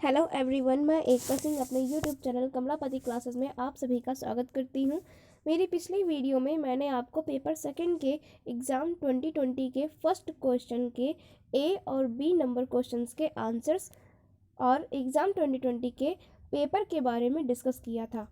Hello everyone, मैं एकता सिंह अपने YouTube channel Kamlapati classes में आप सभी का स्वागत करती हूँ। मेरी पिछली वीडियो में मैंने आपको पेपर सेकंड के एग्ज़ाम 2020 के फर्स्ट क्वेश्चन के ए और बी नंबर क्वेश्चंस के आंसर्स और एग्ज़ाम 2020 के पेपर के बारे में डिस्कस किया था।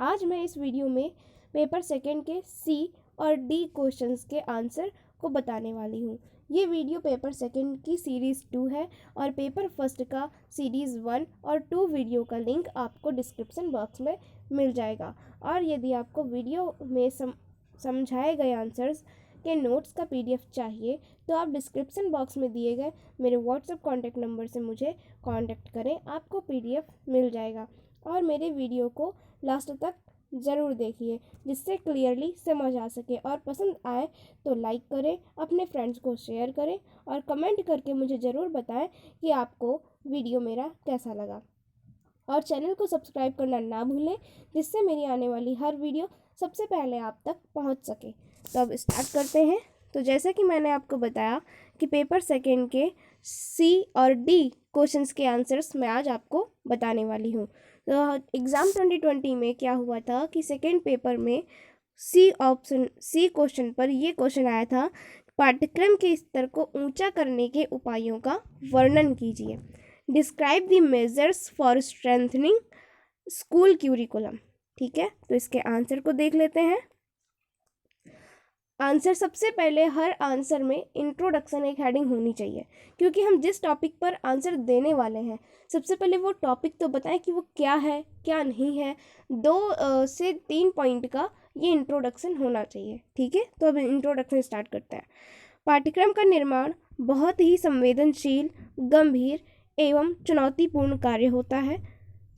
आज मैं इस वीडियो में पेपर सेकंड के सी और डी क्वेश्चंस के आंसर को बताने वाली हूँ। ये वीडियो पेपर सेकंड की सीरीज़ 2 है और पेपर फर्स्ट का सीरीज़ 1 और 2 वीडियो का लिंक आपको डिस्क्रिप्शन बॉक्स में मिल जाएगा। और यदि आपको वीडियो में समझाए गए आंसर्स के नोट्स का PDF चाहिए तो आप डिस्क्रिप्शन बॉक्स में दिए गए मेरे व्हाट्सएप कॉन्टैक्ट नंबर से मुझे कॉन्टैक्ट करें, आपको PDF मिल जाएगा। और मेरे वीडियो को लास्ट तक ज़रूर देखिए जिससे क्लियरली समझ आ सके, और पसंद आए तो लाइक करें, अपने फ्रेंड्स को शेयर करें और कमेंट करके मुझे ज़रूर बताएं कि आपको वीडियो मेरा कैसा लगा। और चैनल को सब्सक्राइब करना ना भूलें जिससे मेरी आने वाली हर वीडियो सबसे पहले आप तक पहुंच सके। तो अब स्टार्ट करते हैं। तो जैसा कि मैंने आपको बताया कि पेपर सेकेंड के सी और डी क्वेश्चंस के आंसर्स मैं आज आपको बताने वाली हूँ। तो एग्ज़ाम 2020 में क्या हुआ था कि सेकेंड पेपर में सी क्वेश्चन पर ये क्वेश्चन आया था, पाठ्यक्रम के स्तर को ऊंचा करने के उपायों का वर्णन कीजिए। Describe the measures for strengthening school curriculum. ठीक है, तो इसके आंसर को देख लेते हैं। आंसर सबसे पहले हर आंसर में इंट्रोडक्शन एक हेडिंग होनी चाहिए, क्योंकि हम जिस टॉपिक पर आंसर देने वाले हैं सबसे पहले वो टॉपिक तो बताएं कि वो क्या है क्या नहीं है। 2 से 3 पॉइंट का ये इंट्रोडक्शन होना चाहिए। ठीक है, तो अब इंट्रोडक्शन स्टार्ट करते हैं। पाठ्यक्रम का निर्माण बहुत ही संवेदनशील, गंभीर एवं चुनौतीपूर्ण कार्य होता है।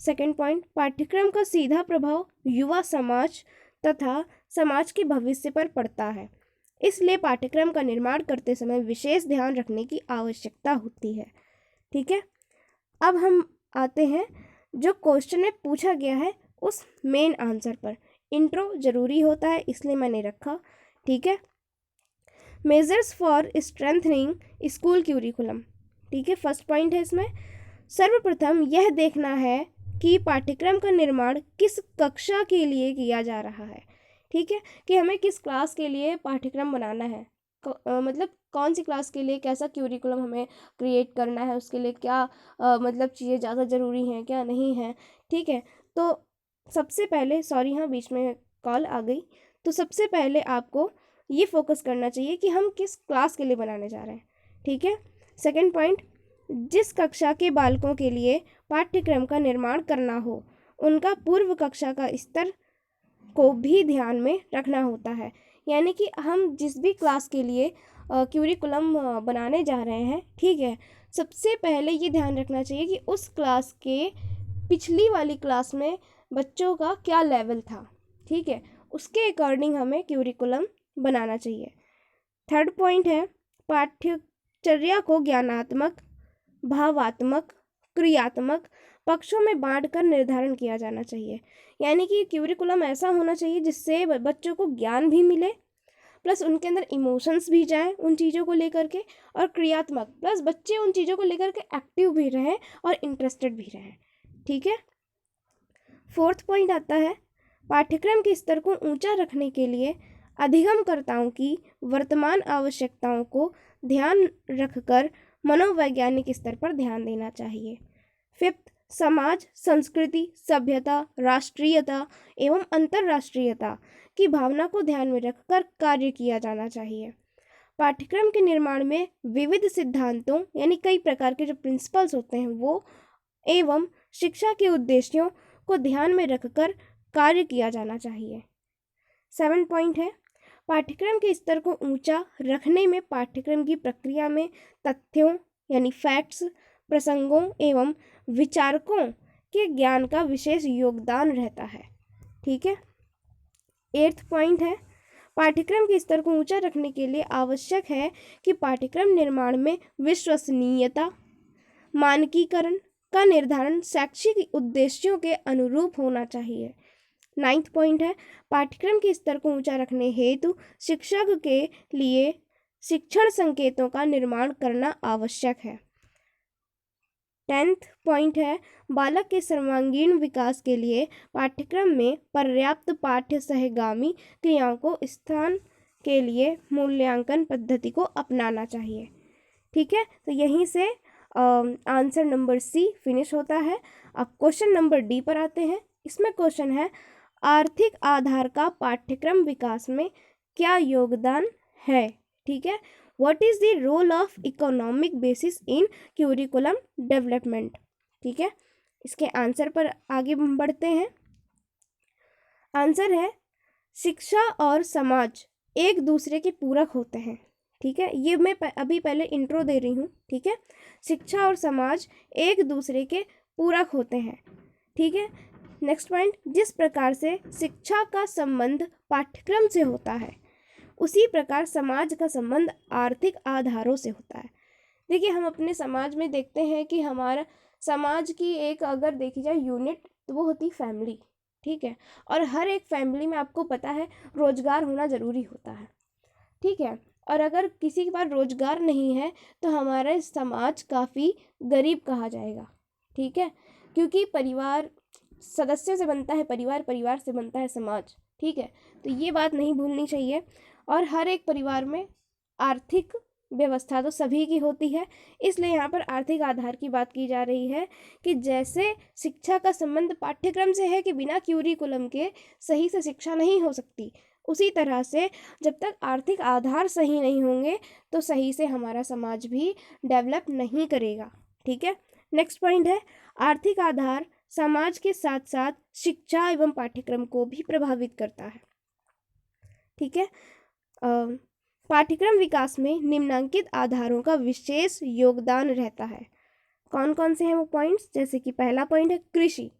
सेकेंड पॉइंट, पाठ्यक्रम का सीधा प्रभाव युवा समाज तथा समाज के भविष्य पर पड़ता है, इसलिए पाठ्यक्रम का निर्माण करते समय विशेष ध्यान रखने की आवश्यकता होती है। ठीक है, अब हम आते हैं जो क्वेश्चन में पूछा गया है उस मेन आंसर पर। इंट्रो जरूरी होता है इसलिए मैंने रखा। ठीक है, measures for strengthening school curriculum. ठीक है, फर्स्ट पॉइंट है इसमें। सर्वप्रथम यह देखना है कि पाठ्यक्रम का निर्माण किस कक्षा के लिए किया जा रहा है। ठीक है, कि हमें किस क्लास के लिए पाठ्यक्रम बनाना है, मतलब कौन सी क्लास के लिए कैसा क्यूरिकुलम हमें क्रिएट करना है, उसके लिए क्या मतलब चीज़ें ज़्यादा ज़रूरी हैं क्या नहीं है। ठीक है, तो सबसे पहले हाँ बीच में कॉल आ गई, तो सबसे पहले आपको ये फोकस करना चाहिए कि हम किस क्लास के लिए बनाने जा रहे हैं। ठीक है, सेकंड पॉइंट, जिस कक्षा के बालकों के लिए पाठ्यक्रम का निर्माण करना हो उनका पूर्व कक्षा का स्तर को भी ध्यान में रखना होता है। यानी कि हम जिस भी क्लास के लिए क्यूरिकुलम बनाने जा रहे हैं, ठीक है, सबसे पहले ये ध्यान रखना चाहिए कि उस क्लास के पिछली वाली क्लास में बच्चों का क्या लेवल था। ठीक है, उसके अकॉर्डिंग हमें क्यूरिकुलम बनाना चाहिए। थर्ड पॉइंट है, पाठ्यचर्या को ज्ञानात्मक, भावात्मक, क्रियात्मक पक्षों में बांटकर निर्धारण किया जाना चाहिए। यानी कि क्यूरिकुलम ऐसा होना चाहिए जिससे बच्चों को ज्ञान भी मिले, प्लस उनके अंदर इमोशंस भी जाए उन चीज़ों को लेकर के, और क्रियात्मक प्लस बच्चे उन चीज़ों को लेकर के एक्टिव भी रहें और इंटरेस्टेड भी रहें। ठीक है, फोर्थ पॉइंट आता है, पाठ्यक्रम के स्तर को ऊंचा रखने के लिए अधिगमकर्ताओं की वर्तमान आवश्यकताओं को ध्यान रखकर मनोवैज्ञानिक स्तर पर ध्यान देना चाहिए। फिफ्थ, समाज, संस्कृति, सभ्यता, राष्ट्रीयता एवं अंतर्राष्ट्रीयता की भावना को ध्यान में रखकर कार्य किया जाना चाहिए। पाठ्यक्रम के निर्माण में विविध सिद्धांतों यानी कई प्रकार के जो प्रिंसिपल्स होते हैं वो एवं शिक्षा के उद्देश्यों को ध्यान में रखकर कार्य किया जाना चाहिए। 7 पॉइंट है, पाठ्यक्रम के स्तर को ऊंचा रखने में पाठ्यक्रम की प्रक्रिया में तथ्यों यानी फैक्ट्स, प्रसंगों एवं विचारकों के ज्ञान का विशेष योगदान रहता है। ठीक है, 8th पॉइंट है, पाठ्यक्रम के स्तर को ऊंचा रखने के लिए आवश्यक है कि पाठ्यक्रम निर्माण में विश्वसनीयता, मानकीकरण का निर्धारण शैक्षिक उद्देश्यों के अनुरूप होना चाहिए। 9th पॉइंट है, पाठ्यक्रम के स्तर को ऊंचा रखने हेतु शिक्षक के लिए शिक्षण संकेतों का निर्माण करना आवश्यक है। 10th पॉइंट है, बालक के सर्वांगीण विकास के लिए पाठ्यक्रम में पर्याप्त पाठ्य सहगामी क्रियाओं को स्थान के लिए मूल्यांकन पद्धति को अपनाना चाहिए। ठीक है, तो यहीं से आंसर नंबर सी फिनिश होता है। अब क्वेश्चन नंबर डी पर आते हैं। इसमें क्वेश्चन है, आर्थिक आधार का पाठ्यक्रम विकास में क्या योगदान है। ठीक है, what is the role of economic basis in curriculum development. ठीक है, इसके आंसर पर आगे बढ़ते हैं। आंसर है, शिक्षा और समाज एक दूसरे के पूरक होते हैं। ठीक है, ये मैं अभी पहले इंट्रो दे रही हूँ। ठीक है, शिक्षा और समाज एक दूसरे के पूरक होते हैं। ठीक है, नेक्स्ट पॉइंट, जिस प्रकार से शिक्षा का संबंध पाठ्यक्रम से होता है उसी प्रकार समाज का संबंध आर्थिक आधारों से होता है। देखिए, हम अपने समाज में देखते हैं कि हमारा समाज की एक अगर देखी जाए यूनिट तो वो होती फैमिली। ठीक है, और हर एक फैमिली में आपको पता है रोजगार होना ज़रूरी होता है। ठीक है, और अगर किसी के पास रोजगार नहीं है तो हमारा समाज काफ़ी गरीब कहा जाएगा। ठीक है, क्योंकि परिवार सदस्यों से बनता है परिवार, परिवार से बनता है समाज। ठीक है, तो ये बात नहीं भूलनी चाहिए। और हर एक परिवार में आर्थिक व्यवस्था तो सभी की होती है, इसलिए यहाँ पर आर्थिक आधार की बात की जा रही है कि जैसे शिक्षा का संबंध पाठ्यक्रम से है कि बिना क्यूरिकुलम के सही से शिक्षा नहीं हो सकती, उसी तरह से जब तक आर्थिक आधार सही नहीं होंगे तो सही से हमारा समाज भी डेवलप नहीं करेगा। ठीक है, नेक्स्ट पॉइंट है, आर्थिक आधार समाज के साथ साथ शिक्षा एवं पाठ्यक्रम को भी प्रभावित करता है। ठीक है, पाठ्यक्रम विकास में निम्नलिखित आधारों का विशेष योगदान रहता है। कौन कौन से हैं वो पॉइंट्स, जैसे कि पहला पॉइंट है कृषि।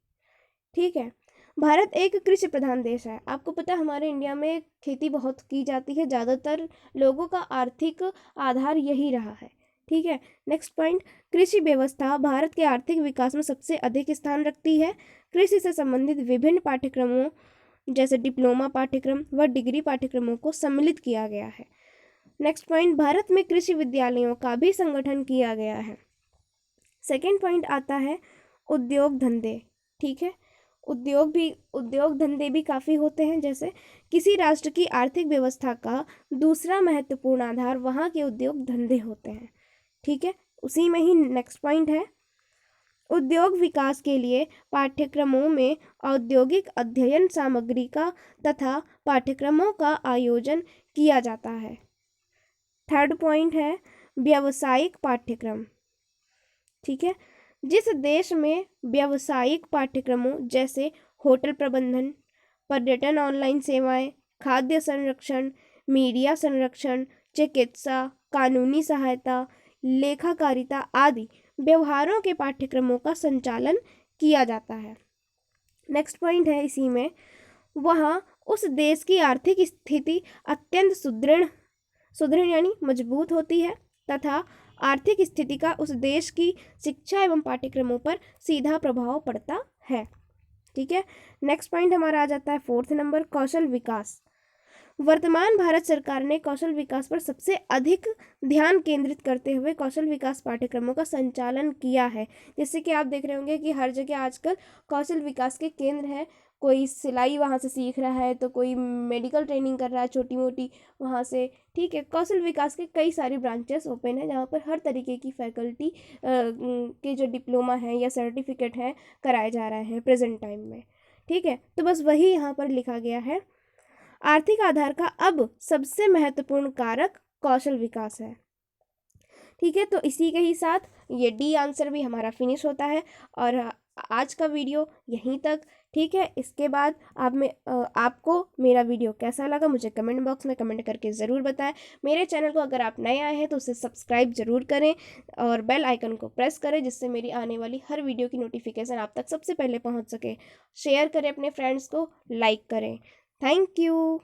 ठीक है, भारत एक कृषि प्रधान देश है। आपको पता है हमारे इंडिया में खेती बहुत की जाती है, ज़्यादातर लोगों का आर्थिक आधार यही रहा है। ठीक है, नेक्स्ट पॉइंट, कृषि व्यवस्था भारत के आर्थिक विकास में सबसे अधिक स्थान रखती है। कृषि से संबंधित विभिन्न पाठ्यक्रमों जैसे डिप्लोमा पाठ्यक्रम व डिग्री पाठ्यक्रमों को सम्मिलित किया गया है। नेक्स्ट पॉइंट, भारत में कृषि विद्यालयों का भी संगठन किया गया है। सेकेंड पॉइंट आता है उद्योग धंधे। ठीक है, उद्योग धंधे भी काफ़ी होते हैं। जैसे किसी राष्ट्र की आर्थिक व्यवस्था का दूसरा महत्वपूर्ण आधार वहाँ के उद्योग धंधे होते हैं। ठीक है, उसी में ही नेक्स्ट पॉइंट है, उद्योग विकास के लिए पाठ्यक्रमों में औद्योगिक अध्ययन सामग्री का तथा पाठ्यक्रमों का आयोजन किया जाता है। थर्ड पॉइंट है व्यावसायिक पाठ्यक्रम। ठीक है, जिस देश में व्यावसायिक पाठ्यक्रमों जैसे होटल प्रबंधन, पर्यटन, ऑनलाइन सेवाएं, खाद्य संरक्षण, मीडिया संरक्षण, चिकित्सा, कानूनी सहायता, लेखाकारिता आदि व्यवहारों के पाठ्यक्रमों का संचालन किया जाता है। नेक्स्ट पॉइंट है इसी में, वहाँ उस देश की आर्थिक स्थिति अत्यंत सुदृढ़ यानी मजबूत होती है तथा आर्थिक स्थिति का उस देश की शिक्षा एवं पाठ्यक्रमों पर सीधा प्रभाव पड़ता है। ठीक है, नेक्स्ट पॉइंट हमारा आ जाता है फोर्थ नंबर, कौशल विकास। वर्तमान भारत सरकार ने कौशल विकास पर सबसे अधिक ध्यान केंद्रित करते हुए कौशल विकास पाठ्यक्रमों का संचालन किया है। जैसे कि आप देख रहे होंगे कि हर जगह आजकल कौशल विकास के केंद्र हैं। कोई सिलाई वहाँ से सीख रहा है तो कोई मेडिकल ट्रेनिंग कर रहा है छोटी मोटी वहाँ से। ठीक है, कौशल विकास के कई सारी ब्रांचेस ओपन है जहाँ पर हर तरीके की फैकल्टी के जो डिप्लोमा है या सर्टिफिकेट हैं कराए जा रहे हैं प्रेजेंट टाइम में। ठीक है, तो बस वही यहाँ पर लिखा गया है, आर्थिक आधार का अब सबसे महत्वपूर्ण कारक कौशल विकास है। ठीक है, तो इसी के ही साथ ये डी आंसर भी हमारा फिनिश होता है और आज का वीडियो यहीं तक। ठीक है, इसके बाद आपको मेरा वीडियो कैसा लगा मुझे कमेंट बॉक्स में कमेंट करके ज़रूर बताएं। मेरे चैनल को अगर आप नए आए हैं तो उसे सब्सक्राइब ज़रूर करें और बेल आइकन को प्रेस करें जिससे मेरी आने वाली हर वीडियो की नोटिफिकेशन आप तक सबसे पहले पहुंच सके। शेयर करें अपने फ्रेंड्स को, लाइक करें। Thank you.